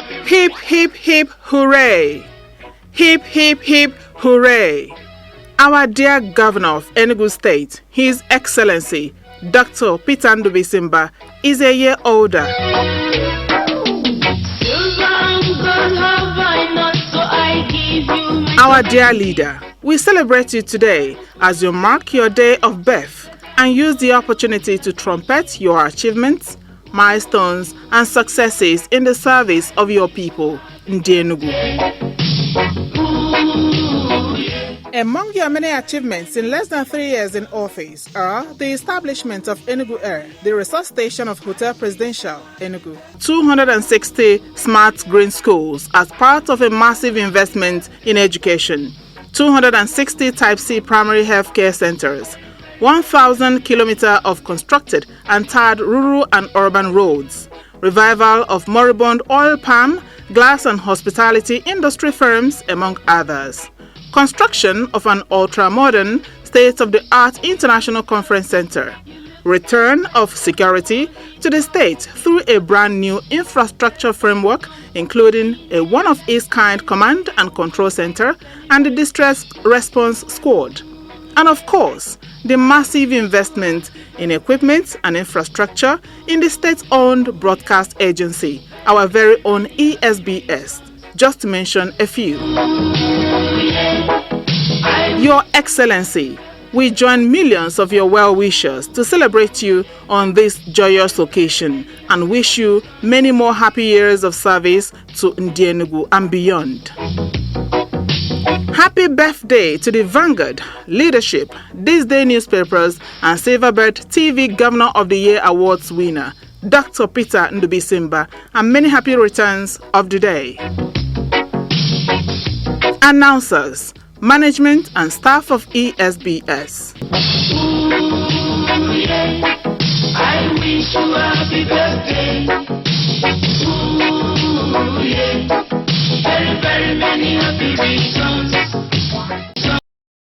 Hip, hip, hip, hooray! Hip, hip, hip, hooray! Our dear Governor of Enugu State, His Excellency, Dr. Peter Mbah, is a year older. Our dear leader, we celebrate you today as you mark your day of birth and use the opportunity to trumpet your achievements, milestones, and successes in the service of your people in Enugu. Among your many achievements in less than 3 years in office are the establishment of Enugu Air, the resource station of Hotel Presidential, Enugu, 260 smart green schools as part of a massive investment in education, 260 Type C primary health care centers, 1,000 kilometers of constructed and tarred rural and urban roads, revival of moribund oil palm, glass and hospitality industry firms, among others. Construction of an ultra-modern, state-of-the-art international conference center. Return of security to the state through a brand new infrastructure framework, including a one-of-its-kind command and control center and the distress response squad. And of course, the massive investment in equipment and infrastructure in the state-owned broadcast agency, our very own ESBS, just to mention a few. Your Excellency, we join millions of your well-wishers to celebrate you on this joyous occasion and wish you many more happy years of service to Enugu and beyond. Happy birthday to the Vanguard, Leadership, This Day newspapers, and Silverbird TV Governor of the Year Awards winner, Dr. Peter Mbah, and many happy returns of the day. Announcers, management and staff of ESBS. I wish you a happy birthday.